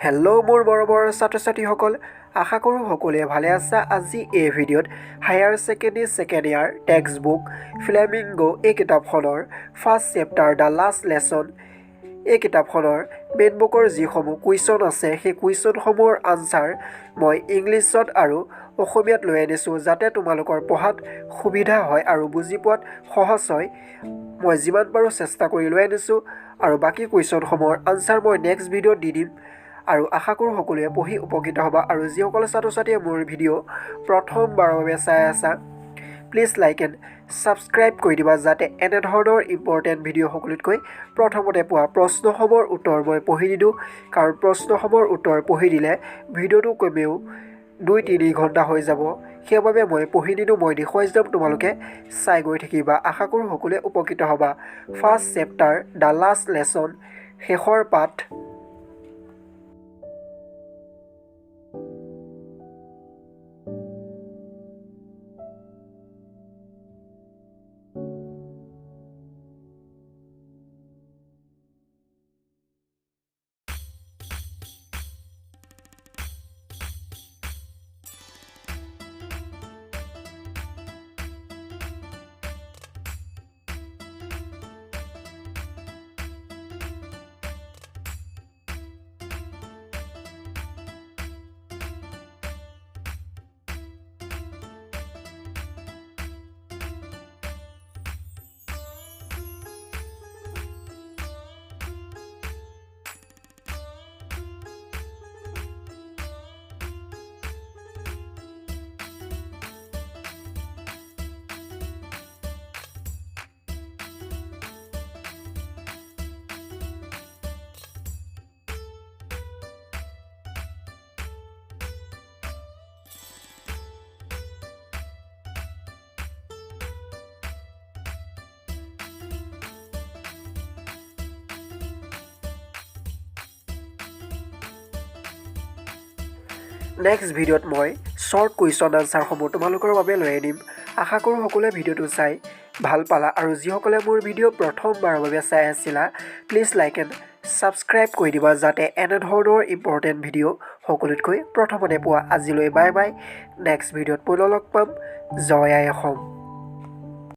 Hello' মোৰ বড় ছাত্ৰ-ছাত্ৰীসকল, আশা কৰোঁ সকলোৱে ভালে আছা। আজি এই ভিডিঅ'ত higher secondary second year text book flamingo এই কিতাপখনৰ first chapter the last lesson এই কিতাপখনৰ মেইন বুকৰ যিসমূহ কুৱেশ্যন আছে সেই কুৱেশ্যনসমূহৰ আনচাৰ মই ইংলিছত আৰু অসমীয়াত লৈ আনিছোঁ, যাতে তোমালোকৰ পঢ়াত সুবিধা হয় আৰু বুজি পোৱাত সহজ হয়। মই যিমান পাৰোঁ চেষ্টা কৰি লৈ আনিছোঁ আৰু বাকী কুৱেশ্যনসমূহৰ আনচাৰ মই নেক্সট ভিডিঅ'ত দি দিম। আৰু আশা কৰোঁ সকলোৱে পঢ়ি উপকৃত হ'বা। আৰু যিসকল ছাত্ৰ-ছাত্ৰীয়ে মোৰ ভিডিঅ' প্ৰথমবাৰৰ বাবে চাই আছা, প্লিজ লাইক এণ্ড ছাবস্ক্ৰাইব কৰি দিবা, যাতে এনেধৰণৰ ইম্পৰ্টেণ্ট ভিডিঅ' সকলোতকৈ প্ৰথমতে পোৱা। প্ৰশ্নসমূহৰ উত্তৰ মই পঢ়ি দিওঁ, কাৰণ প্ৰশ্নসমূহৰ উত্তৰ পঢ়ি দিলে ভিডিঅ'টো কমেও 2-3 ঘণ্টা হৈ যাব। সেইবাবে মই পঢ়ি নিদিওঁ, মই দেখুৱাই যাম, তোমালোকে চাই গৈ থাকিবা। আশা কৰোঁ সকলোৱে উপকৃত হ'বা। First chapter the last lesson, শেষৰ পাঠ। নেক্সট ভিডিঅ'ত মই শ্বৰ্ট কুৱেশ্যন আনচাৰসমূহ তোমালোকৰ বাবে লৈ আনিম। আশা কৰোঁ সকলোৱে ভিডিঅ'টো চাই ভাল পালা। আৰু যিসকলে মোৰ ভিডিঅ' প্ৰথমবাৰৰ বাবে চাই আছিলা, প্লিজ লাইক এণ্ড ছাবস্ক্ৰাইব কৰি দিবা, যাতে এনেধৰণৰ ইম্পৰ্টেণ্ট ভিডিঅ' সকলোতকৈ প্ৰথমতে পোৱা। আজিলৈ বাই বাই। নেক্সট ভিডিঅ'ত পুনৰ লগ পাম। জয় আই অসম।